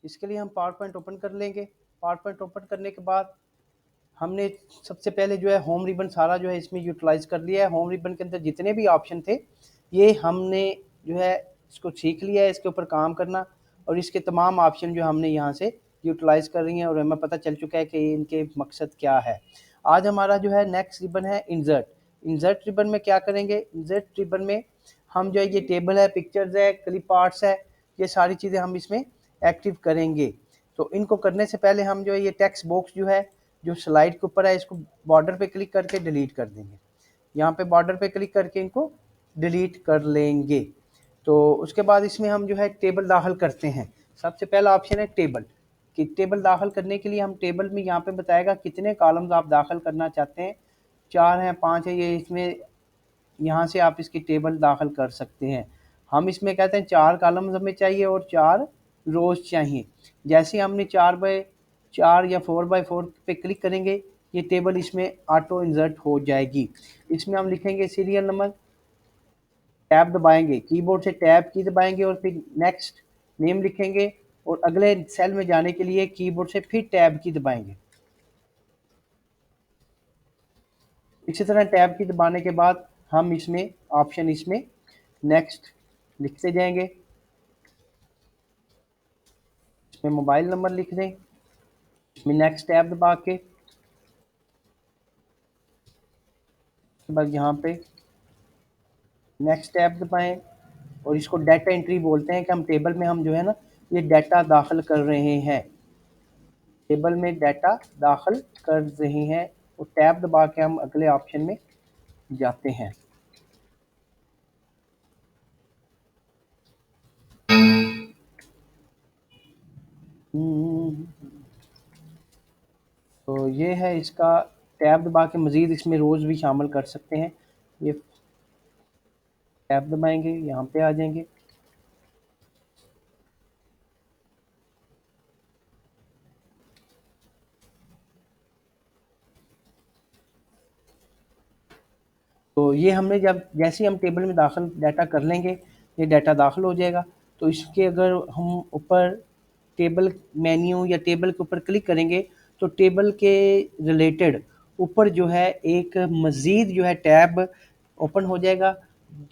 इसके लिए हम पावर पॉइंट ओपन कर लेंगे। पावर पॉइंट ओपन करने के बाद हमने सबसे पहले जो है होम रिबन सारा जो है इसमें यूटिलाइज़ कर लिया है। होम रिबन के अंदर जितने भी ऑप्शन थे ये हमने जो है इसको सीख लिया है, इसके ऊपर काम करना, और इसके तमाम ऑप्शन जो हमने यहाँ से यूटिलाइज़ कर रही हैं और हमें पता चल चुका है कि इनके मकसद क्या है। आज हमारा जो है नेक्स्ट रिबन है इंसर्ट। इंसर्ट रिबन में क्या करेंगे, इंसर्ट रिबन में हम जो है ये टेबल है, पिक्चर्स है, क्लिप आर्ट्स है, ये सारी चीज़ें हम इसमें एक्टिव करेंगे। तो इनको करने से पहले हम जो है ये टेक्स्ट बॉक्स जो है जो स्लाइड के ऊपर है इसको बॉर्डर पे क्लिक करके डिलीट कर देंगे। यहाँ पे बॉर्डर पे क्लिक करके इनको डिलीट कर लेंगे। तो उसके बाद इसमें हम जो है टेबल दाखिल करते हैं। सबसे पहला ऑप्शन है टेबल, कि टेबल दाखिल करने के लिए हम टेबल में यहाँ पे बताएगा कितने कॉलम्स आप दाखिल करना चाहते हैं, 4 हैं 5 है, ये इसमें यहाँ से आप इसकी टेबल दाखिल कर सकते हैं। हम इसमें कहते हैं 4 कॉलम्स हमें चाहिए और 4 रोज़ चाहिए। जैसे ही हमने 4x4 या 4x4 पे क्लिक करेंगे ये टेबल इसमें ऑटो इंसर्ट हो जाएगी। इसमें हम लिखेंगे सीरियल नंबर, टैब दबाएंगे, कीबोर्ड से टैब की दबाएंगे और फिर नेक्स्ट नेम लिखेंगे, और अगले सेल में जाने के लिए कीबोर्ड से फिर टैब की दबाएंगे। इसी तरह टैब की दबाने के बाद हम इसमें ऑप्शन इसमें नेक्स्ट लिखते जाएंगे। इसमें मोबाइल नंबर लिख दें, इसमें नेक्स्ट टैब दबा के उसके बाद यहाँ पे नेक्स्ट टैब दबाएं, और इसको डाटा एंट्री बोलते हैं कि हम टेबल में हम जो है ना ये डाटा दाखिल कर रहे हैं, टेबल में डाटा दाखिल कर रहे हैं, और टैब दबा के हम अगले ऑप्शन में जाते हैं। तो ये है इसका, टैब दबा के मज़ीद इसमें रोज़ भी शामिल कर सकते हैं। ये टैब दबाएंगे, यहाँ पे आ जाएंगे। तो ये हमने जब जैसे ही हम टेबल में दाखिल डाटा कर लेंगे ये डाटा दाखिल हो जाएगा। तो इसके अगर हम ऊपर टेबल मेन्यू या टेबल के ऊपर क्लिक करेंगे तो टेबल के रिलेटेड ऊपर जो है एक मज़ीद जो है टैब ओपन हो जाएगा,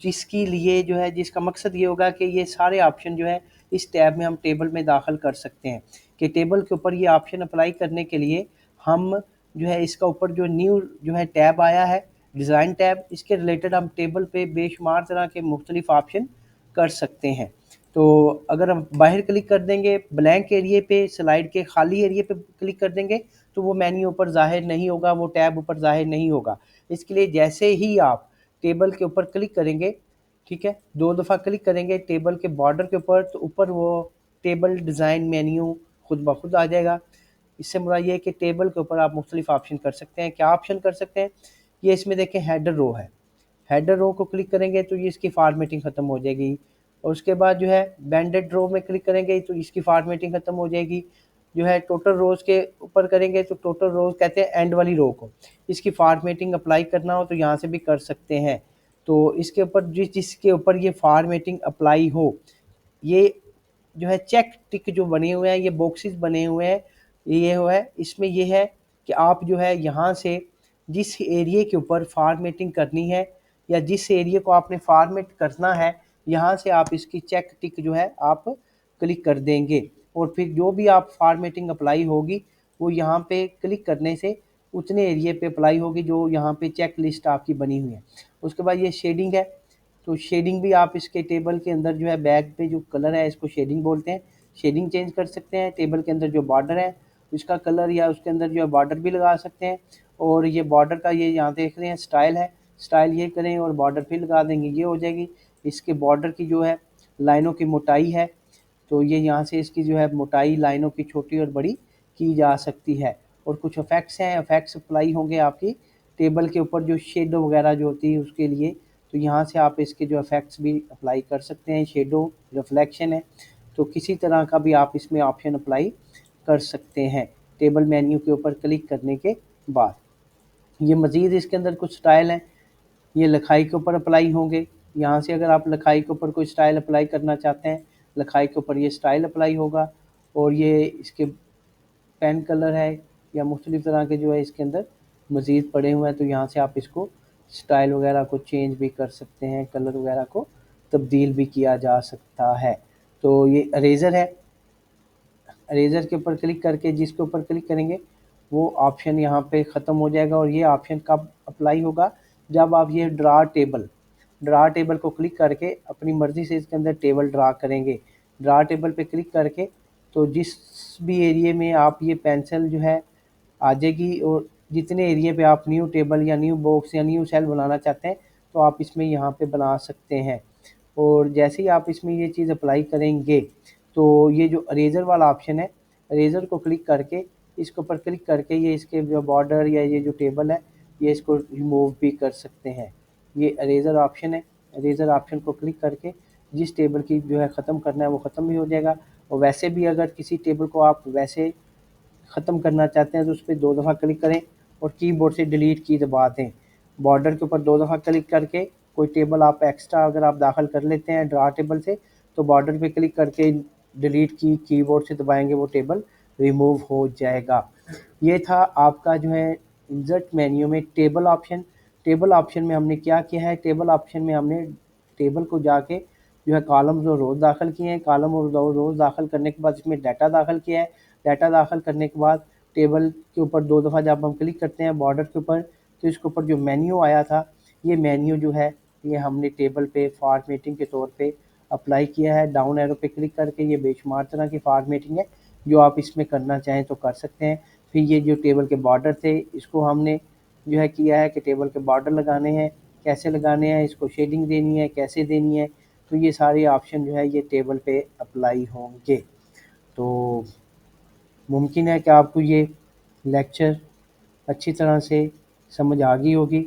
जिसके लिए जो है जिसका मकसद ये होगा कि ये सारे ऑप्शन जो है इस टैब में हम टेबल में दाखिल कर सकते हैं। कि टेबल के ऊपर ये ऑप्शन अप्लाई करने के लिए हम जो है इसका ऊपर जो न्यू जो है टैब आया है डिज़ाइन टैब, इसके रिलेटेड हम टेबल पे बेशुमार तरह के मुख्तलिफ ऑप्शन कर सकते हैं। तो अगर हम बाहर क्लिक कर देंगे ब्लैंक एरिए पे, स्लाइड के खाली एरिए पे क्लिक कर देंगे तो वो मेन्यू ऊपर ज़ाहिर नहीं होगा, वो टैब ऊपर ज़ाहिर नहीं होगा। इसके लिए जैसे ही आप टेबल के ऊपर क्लिक करेंगे, ठीक है, 2 दफ़ा क्लिक करेंगे टेबल के बॉर्डर के ऊपर, तो ऊपर वो टेबल डिज़ाइन मेन्यू खुद ब खुद आ जाएगा। इससे मुराद ये है कि टेबल के ऊपर आप मुख्तलिफ ऑप्शन कर सकते हैं। क्या ऑप्शन कर सकते हैं, ये इसमें देखें हेडर रो है, हेडर रो को क्लिक करेंगे तो ये इसकी फॉर्मेटिंग ख़त्म हो जाएगी, और उसके बाद जो है बैंडेड रो में क्लिक करेंगे तो इसकी फॉर्मेटिंग ख़त्म हो जाएगी। जो है टोटल रोज़ के ऊपर करेंगे तो टोटल रोज़ कहते हैं एंड वाली रो को, इसकी फॉर्मेटिंग अप्लाई करना हो तो यहाँ से भी कर सकते हैं। तो इसके ऊपर जिसके ऊपर ये फॉर्मेटिंग अप्लाई हो, ये जो है चेक टिक जो बने हुए हैं, ये बॉक्सेस बने हुए हैं, ये हो है इसमें ये है कि आप जो है यहाँ से जिस एरिए के ऊपर फॉर्मेटिंग करनी है या जिस एरिए को आपने फॉर्मेट करना है, यहाँ से आप इसकी चेक टिक जो है आप क्लिक कर देंगे, और फिर जो भी आप फॉर्मेटिंग अप्लाई होगी वो यहाँ पे क्लिक करने से उतने एरिए पे अप्लाई होगी जो यहाँ पे चेक लिस्ट आपकी बनी हुई है। उसके बाद ये शेडिंग है, तो शेडिंग भी आप इसके टेबल के अंदर जो है बैक पे जो कलर है इसको शेडिंग बोलते हैं, शेडिंग चेंज कर सकते हैं। टेबल के अंदर जो बॉर्डर है उसका कलर या उसके अंदर जो है बॉर्डर भी लगा सकते हैं। और ये बॉर्डर का ये यहाँ देख रहे हैं स्टाइल है, स्टाइल ये करें और बॉर्डर फिर लगा देंगे, ये हो जाएगी। इसके बॉर्डर की जो है लाइनों की मोटाई है, तो ये यहाँ से इसकी जो है मोटाई लाइनों की छोटी और बड़ी की जा सकती है। और कुछ इफेक्ट्स हैं, इफेक्ट्स अप्लाई होंगे आपकी टेबल के ऊपर जो शेडो वगैरह जो होती है उसके लिए, तो यहाँ से आप इसके जो इफेक्ट्स भी अप्लाई कर सकते हैं। शेडो रिफ्लेक्शन है, तो किसी तरह का भी आप इसमें ऑप्शन अप्लाई कर सकते हैं टेबल मेन्यू के ऊपर क्लिक करने के बाद। ये मज़ीद इसके अंदर कुछ स्टाइल हैं, ये लिखाई के ऊपर अप्लाई होंगे। यहाँ से अगर आप लिखाई के ऊपर कोई स्टाइल अप्लाई करना चाहते हैं, लिखाई के ऊपर ये स्टाइल अप्लाई होगा। और ये इसके पेन कलर है या मुख्तलिफ़ तरह के जो है इसके अंदर मज़ीद पड़े हुए हैं, तो यहाँ से आप इसको स्टाइल वगैरह को चेंज भी कर सकते हैं, कलर वगैरह को तब्दील भी किया जा सकता है। तो ये इरेज़र है, इरेज़र के ऊपर क्लिक करके जिसके ऊपर क्लिक करेंगे वो ऑप्शन यहाँ पे ख़त्म हो जाएगा। और ये ऑप्शन कब अप्लाई होगा, जब आप ये ड्रा टेबल को क्लिक करके अपनी मर्ज़ी से इसके अंदर टेबल ड्रा करेंगे। ड्रा टेबल पे क्लिक करके तो जिस भी एरिया में आप ये पेंसिल जो है आ जाएगी, और जितने एरिया पे आप न्यू टेबल या न्यू बॉक्स या न्यू सेल बनाना चाहते हैं तो आप इसमें यहाँ पे बना सकते हैं। और जैसे ही आप इसमें ये चीज़ अप्लाई करेंगे तो ये जो इरेज़र वाला ऑप्शन है, इरेज़र को क्लिक करके इसके ऊपर क्लिक करके ये इसके जो बॉर्डर या ये जो टेबल है ये इसको रिमूव भी कर सकते हैं। ये इरेज़र ऑप्शन है, इरेज़र ऑप्शन को क्लिक करके जिस टेबल की जो है ख़त्म करना है वो ख़त्म भी हो जाएगा। और वैसे भी अगर किसी टेबल को आप वैसे ख़त्म करना चाहते हैं तो उस पर 2 दफ़ा क्लिक करें और कीबोर्ड से डिलीट की दबा दें। बॉर्डर के ऊपर 2 दफ़ा क्लिक करके कोई टेबल आप एक्स्ट्रा अगर आप दाखिल कर लेते हैं ड्रा टेबल से, तो बॉर्डर पे क्लिक करके डिलीट की कीबोर्ड से दबाएंगे वो टेबल रिमूव हो जाएगा। ये था आपका जो है इंसर्ट मेन्यू में टेबल ऑप्शन। टेबल ऑप्शन में हमने क्या किया है, टेबल ऑप्शन में हमने टेबल को जाके जो है कॉलम्स और रोज़ दाखिल किए हैं। कॉलम और रोज़ दाखिल करने के बाद इसमें डाटा दाखिल किया है। डाटा दाखिल करने के बाद टेबल के ऊपर 2 दफ़ा जब हम क्लिक करते हैं बॉर्डर के ऊपर तो इसके ऊपर जो मेन्यू आया था, ये मेन्यू जो है ये हमने टेबल पे फॉर्मेटिंग के तौर पे अप्लाई किया है। डाउन एरो पे क्लिक करके ये बेशुमार तरह की फॉर्मेटिंग है जो आप इसमें करना चाहें तो कर सकते हैं। फिर ये जो टेबल के बॉर्डर थे इसको हमने जो है किया है कि टेबल के बॉर्डर लगाने हैं, कैसे लगाने हैं, इसको शेडिंग देनी है, कैसे देनी है, तो ये सारे ऑप्शन जो है ये टेबल पे अप्लाई होंगे। तो मुमकिन है कि आपको ये लेक्चर अच्छी तरह से समझ आ गई होगी।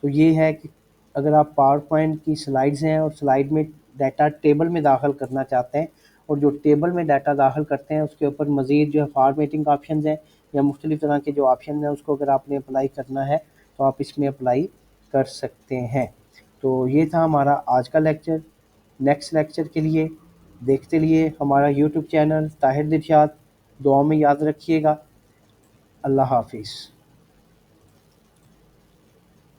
तो ये है कि अगर आप पावर पॉइंट की स्लाइड्स हैं और स्लाइड में डाटा टेबल में दाखिल करना चाहते हैं और जो टेबल में डाटा दाखिल करते हैं उसके ऊपर मज़ीद जो है फॉर्मेटिंग ऑप्शन हैं या मुख्तलिफ़ तरह के जो ऑप्शन हैं उसको अगर आपने अप्लाई करना है तो आप इसमें अप्लाई कर सकते हैं। तो ये था हमारा आज का लेक्चर। नेक्स्ट लेक्चर के लिए देखते लिए हमारा यूट्यूब चैनल ताहिर दिलशाद दुआ में याद रखिएगा। अल्लाह हाफिज़।